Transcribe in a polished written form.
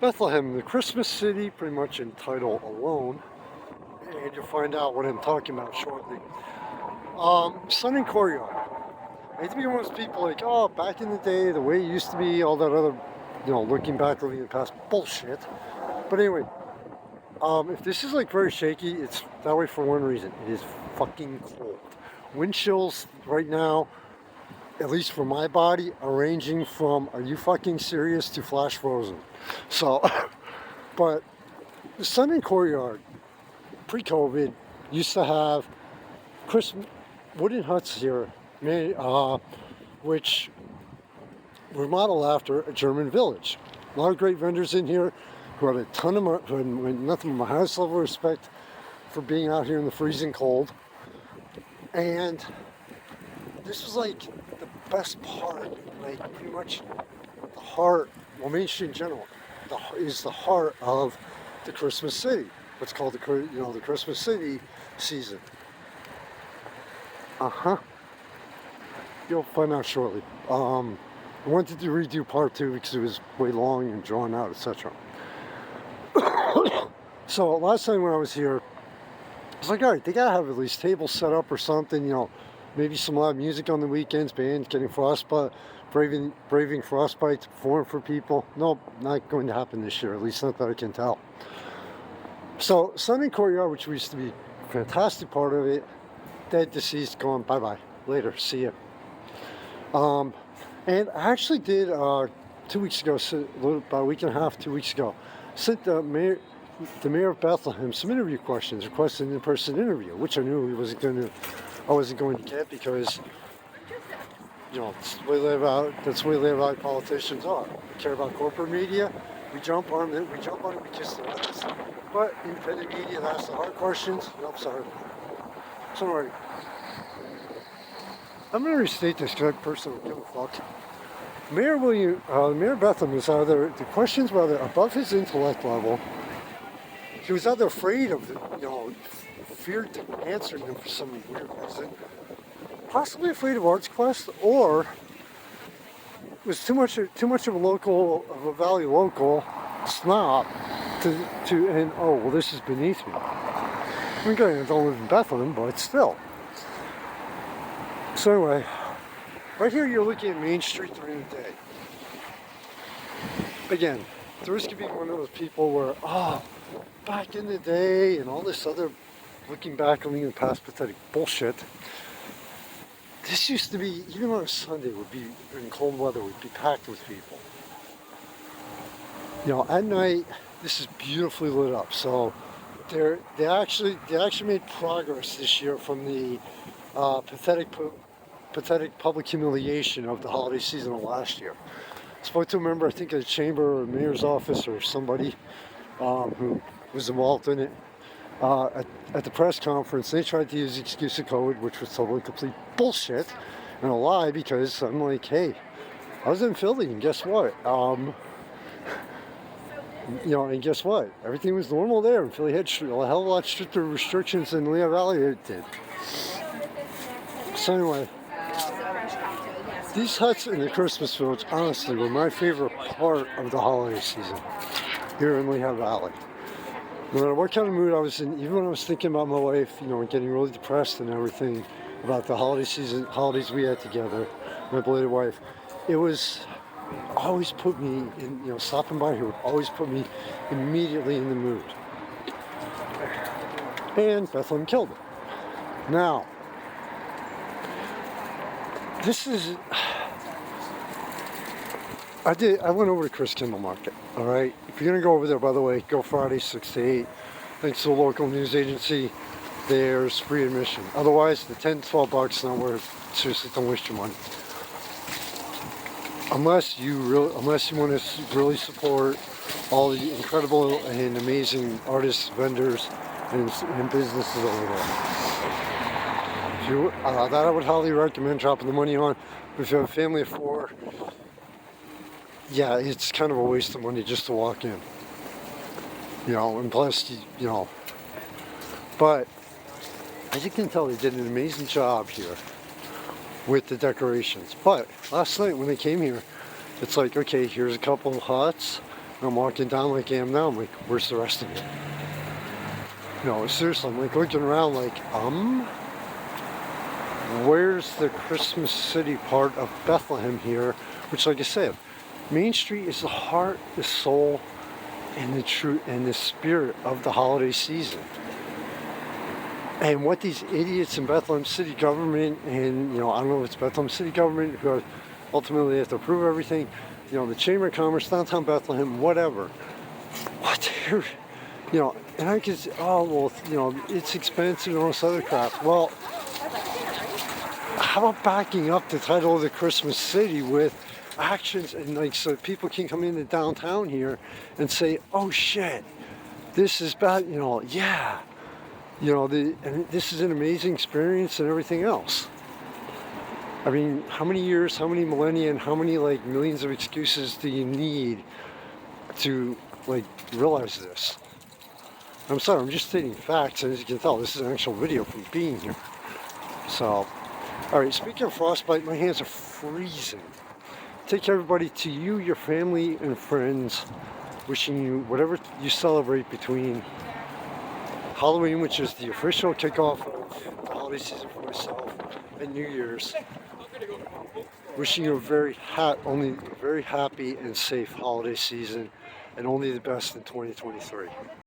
Bethlehem, the Christmas city, pretty much in title alone, and you'll find out what I'm talking about shortly. Sun and Courtyard. I hate to be one of those people like, oh, back in the day, the way it used to be, all that other, looking back, looking in the past, bullshit. But anyway, if this is like very shaky, it's that way for one reason. It is fucking cold. Wind chills right now, at least for my body, are ranging from are you fucking serious to flash frozen. So, but the Sun and Courtyard, pre-COVID, used to have Christmas wooden huts here, which were modeled after a German village. A lot of great vendors in here who had a ton of who had nothing but my highest level of respect for being out here in the freezing cold. And this was like the best part, like pretty much the heart, well, Main Street in general, is the heart of the Christmas city. What's called the Christmas city season. You'll find out shortly. I wanted to redo part 2 because it was way long and drawn out, etc. So last time when I was here, I was like, all right, they gotta have at least tables set up or something, maybe some live music on the weekends, bands getting frostbite, braving frostbite to perform for people. Nope, not going to happen this year, at least not that I can tell. So Sunday Courtyard, which used to be a fantastic part of it, dead, deceased, gone, bye-bye, later, see ya. And I actually did 2 weeks ago, about a week and a half, 2 weeks ago, sent the mayor of Bethlehem some interview questions, requested an in-person interview, which I knew I wasn't going to get because that's the way Labour Valley politicians are. We care about corporate media, we jump on it, we kiss the ass. But independent media that asks the hard questions, nope, sorry. Sorry. I'm going to restate this because I personally don't give a fuck. Mayor of Bethlehem is either, the questions were either above his intellect level, he was either afraid of feared to answer them for some weird reason, possibly afraid of Arts Quest, or was too much of a Valley local snob and oh well, this is beneath me. I mean, I don't live in Bethlehem, but still. So anyway, right here you're looking at Main Street during the day. Again, the risk of being one of those people where, back in the day and all this other looking back on the past pathetic bullshit. This used to be, even on a Sunday, would be in cold weather, would be packed with people. At night, this is beautifully lit up. So they actually made progress this year from the pathetic public humiliation of the holiday season of last year. I spoke to a member, I think, of the chamber or mayor's office or somebody who was involved in it at the press conference. They tried to use the excuse of COVID, which was totally complete bullshit and a lie, because I'm like, hey, I was in Philly and guess what? And guess what? Everything was normal there, and Philly had a hell of a lot stricter restrictions than Lehigh Valley did. So anyway, these huts in the Christmas village, honestly, were my favorite part of the holiday season here in Lehigh Valley. No matter what kind of mood I was in, even when I was thinking about my life, and getting really depressed and everything about the holidays we had together, my belated wife, it was always put me in, stopping by here would always put me immediately in the mood. And Bethlehem killed it. Now, this is, I went over to Chris Kimball Market, all right? If you're gonna go over there, by the way, go Friday 6 to 8. Thanks to the local news agency, there's free admission. Otherwise, the $10-12 not worth. Seriously, don't waste your money. Unless you want to really support all the incredible and amazing artists, vendors, and businesses over there. That I would highly recommend dropping the money on. If you have a family of 4, yeah, it's kind of a waste of money just to walk in. And plus, but as you can tell, they did an amazing job here with the decorations. But last night when they came here, it's like, okay, here's a couple of huts, I'm walking down like I am now. I'm like, where's the rest of it? No, seriously, I'm like looking around like, where's the Christmas City part of Bethlehem here? Which, like I said, Main Street is the heart, the soul, and the truth and the spirit of the holiday season. And what these idiots in Bethlehem City government, and I don't know if it's Bethlehem City government who ultimately have to approve everything, the Chamber of Commerce, downtown Bethlehem, whatever. What they're, and I could say, oh well, it's expensive and all this other crap. Well, how about backing up the title of the Christmas City with actions, and like so people can come into downtown here and say, oh shit, this is bad, yeah. And this is an amazing experience and everything else. I mean, how many years, how many millennia, and how many like millions of excuses do you need to like realize this? I'm sorry, I'm just stating facts, and as you can tell, this is an actual video from being here. So, all right, speaking of frostbite, my hands are freezing. Take care, everybody, to you, your family, and friends. Wishing you whatever you celebrate between Halloween, which is the official kickoff of the holiday season for myself, and New Year's. Wishing you a very happy and safe holiday season, and only the best in 2023.